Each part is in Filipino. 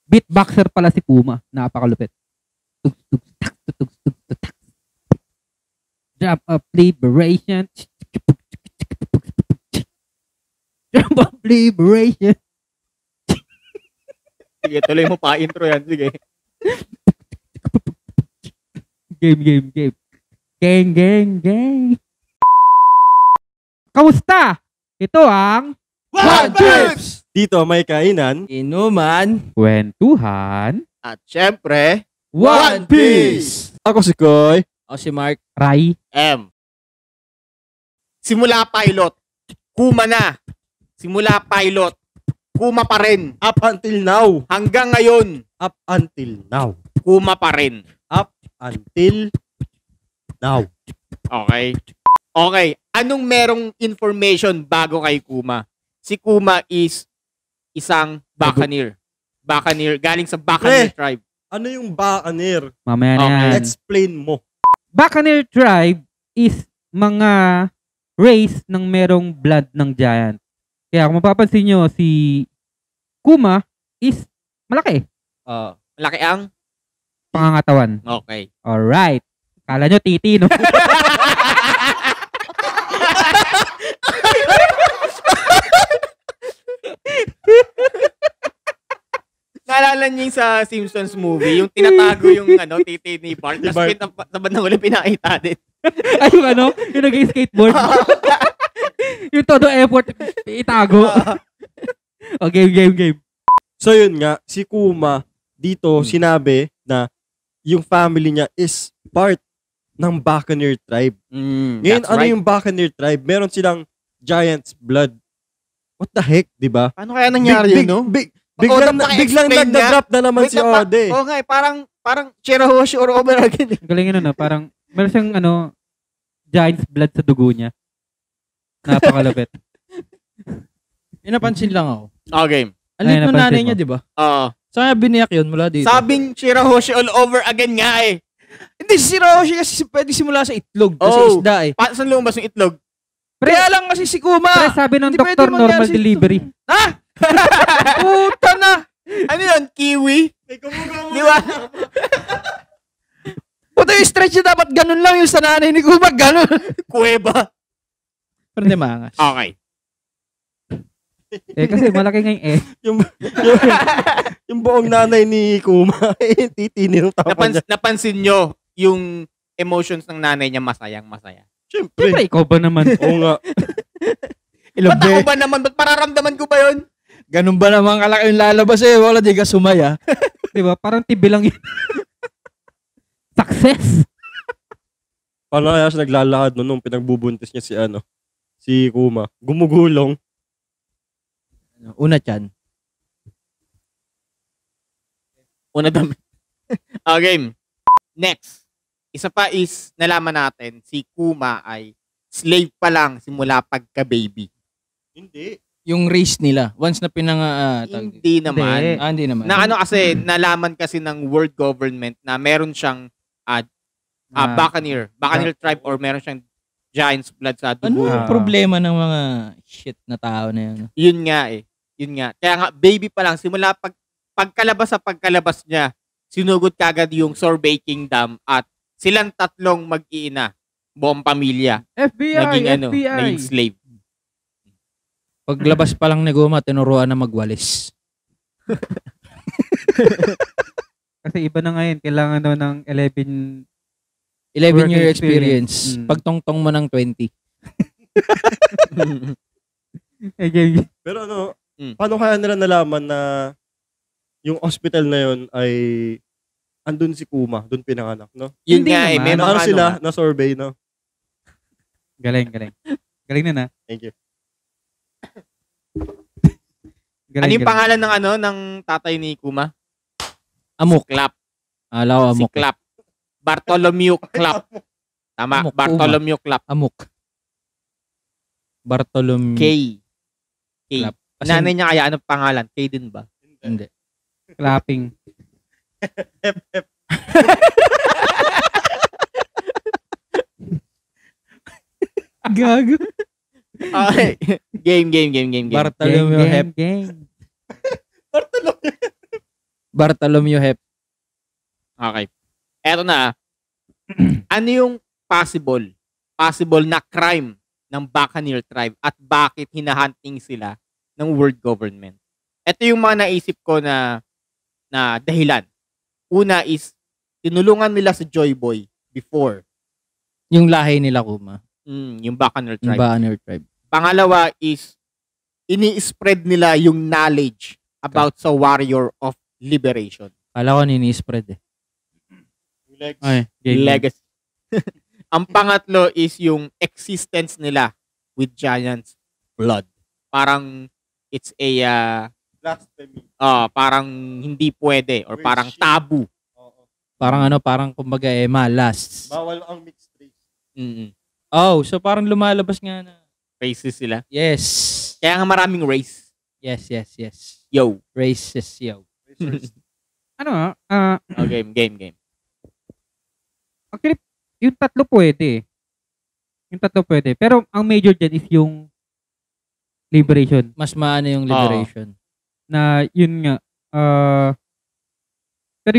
Beatboxer pala si Kuma. Napakalupit. Tug, tug, tak, tug, tug, tug, tak. Drop of liberation. Drop of liberation. Sige, tuloy mo pa intro yan. Sige. Game. Gang. Kamusta? Ito ang One Trips! Dito may kainan, Inuman, Kwentuhan At syempre, One Piece! Ako si Koy. o si Mark. Rai. M. Simula pilot, Kuma na. Simula pilot, Kuma pa rin. Up until now. Hanggang ngayon, Up until now. Kuma pa rin. Up until now. Okay? Okay. Anong merong information bago kay Kuma? Si Kuma is isang Buccaneer. Buccaneer. Galing sa Buccaneer tribe. Ano yung Buccaneer? Mamaya na yan. Explain mo. Buccaneer tribe is mga race ng merong blood ng giant. Kaya kung mapapansin nyo, si Kuma is malaki. Malaki ang? Pangangatawan. Okay. Alright. Kala nyo titi, no? Naalala niyo yung sa Simpsons movie, yung tinatago yung titi ni Bart, tapos sa bandang huli pinakita din. Ay, yung nag-skateboard. Yung todo effort, itago. O, game. So yun nga, si Kuma dito sinabi na yung family niya is part ng Buccaneer tribe. Ngayon, ano yung Buccaneer tribe? Meron silang giant's blood. What the heck, di ba? Paano kaya nangyari yun, no? Biglang nag-drop na naman si Ode. Oo nga, parang Chirahoshi or over again. Galing parang meron siyang giant's blood sa dugo niya. Napakalapit. Napansin lang ako. Okay. Alit ng napansin nanay mo. niya, di ba? Oo. Saan niya biniyak yun mula dito? Sabing Chirahoshi all over again nga eh. Hindi, si Roshi kasi pwede simula sa itlog. Kasi Oh. isda eh. Saan lumabas yung itlog? Kaya lang kasi si Kuma. Pre, sabi ng Hindi doktor, pwede mangyari normal sa- delivery. Ha? Puta na! Ano yun? Kiwi? Di ba? Puta yung stretch niya dapat ganun lang yung sa nanay ni Kuma. Ganun. Kuweba. Pero hindi maangas. Okay. Kasi malaki nga yung yung buong nanay ni Kuma, titi ng tama niya. Napansin nyo yung emotions ng nanay niya masayang-masaya. Siyempre. Siyempre, ikaw ba naman? Oo nga. Ba't ako ba naman? Ba't pararamdaman ko ba yun? Ganun ba naman kalaki yung lalabas eh? Wala di ka sumaya. Di ba? Parang tibi lang yun. Success! Paano kaya siya naglalakad nung pinagbubuntis niya si Kuma? Gumugulong. Una chan. Una dami. Okay. Next. Isa pa is nalaman natin si Kuma ay slave pa lang simula pagka-baby. Hindi. Yung race nila. Once na Hindi naman. Hindi naman. Na kasi nalaman kasi ng world government na meron siyang Buccaneer tribe or meron siyang giant's blood sa Ano dugo. yung problema ng mga shit na tao na yun? Yun nga eh. Kaya nga baby pa lang simula pagkalabas niya, sinugod kagad yung Sorbet Kingdom at silang tatlong mag-iina, buong pamilya, naging naging slave. Paglabas pa lang ni Guma, tinuruan na magwalis. Kasi iba na ngayon, kailangan daw ng 11 11-year Work experience. experience. Pagtongtong mo ng 20. Pero paano kaya nila nalaman na yung hospital na yun ay andun si Kuma, dun pinanganak, no? Yun Hindi nga eh, naman. may Na mga ano sila, na survey, no? Galing. Galing na. Thank you. Ano yung pangalan ng tatay ni Kuma? Amok. Clap. Alaw, Si amok. Clap. Bartholomew Clap. Tama, Amok, Bartholomew Clap. Amok. Bartolome. K. Clap. Kasi Nanay niya kaya anong pangalan? K din ba? Hindi. Clapping. Gago. Okay. Game. Bartolomeo Hep. Game. Bartholomew Hep. Okay. Eto na. Ano yung possible na crime ng Buccaneer tribe at bakit hinahunting sila ng world government? Ito yung mga naisip ko na dahilan. Una is, tinulungan nila si Joy Boy before. Yung lahi nila, Kuma. Yung Buccaneer Yung tribe. Buccaneer tribe. Pangalawa is, ini-spread nila yung knowledge about sa warrior of liberation. Kala ko nini-spread eh. Ay, game. Legacy. Ang pangatlo is yung existence nila with giants blood. Parang it's a Blasphemy. parang hindi pwede or Weird parang shit. tabu. Oo. Parang kumbaga malas. Bawal ang mixed race. Oh, so parang lumalabas nga na. Races sila. Yes. Kaya nga maraming race. Yes. Yo. Racist, yo. Racers. Ano, Game. actually, yung tatlo pwede. Pero ang major dyan is yung liberation. Mas maano yung liberation. Na yun nga, pero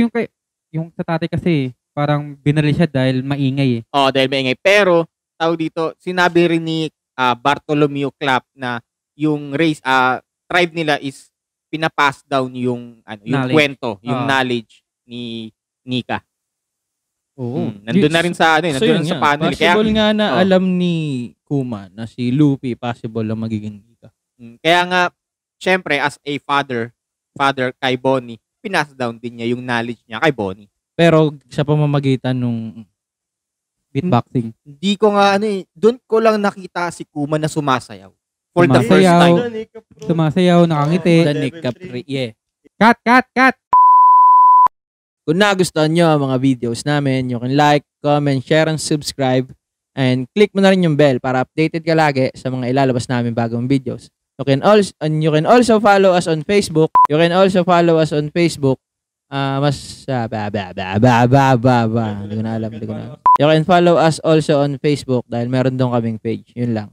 yung sa tatay kasi, parang binaril siya dahil maingay eh. Dahil maingay. Pero, tawag dito, sinabi rin ni Bartholomew Clapp na yung race, tribe nila is pinapass down yung Knowledge. kwento, yung knowledge ni Nika. Oo. Nandun na rin sa nandun na sa panel. Possible nga na Oh. alam ni Kuma na si Luffy possible lang magiging Nika. Kaya nga, syempre, as a father kay Bonnie, pinas down din niya yung knowledge niya kay Bonnie. Pero sa pamamagitan nung Beatboxing. Hindi ko nga, doon ko lang nakita si Kuma na sumasayaw. For the first Sumasayaw. time. Sumasayaw, nakangiti. Danik Capri. Yeah. Cut! Kung nagustuhan nyo ang mga videos namin, you can like, comment, share, and subscribe. And click mo na rin yung bell para updated ka lagi sa mga ilalabas namin bagong videos. You can also follow us on Facebook. Hindi ko na alam. You can follow us also on Facebook dahil meron doon kaming page. Yun lang.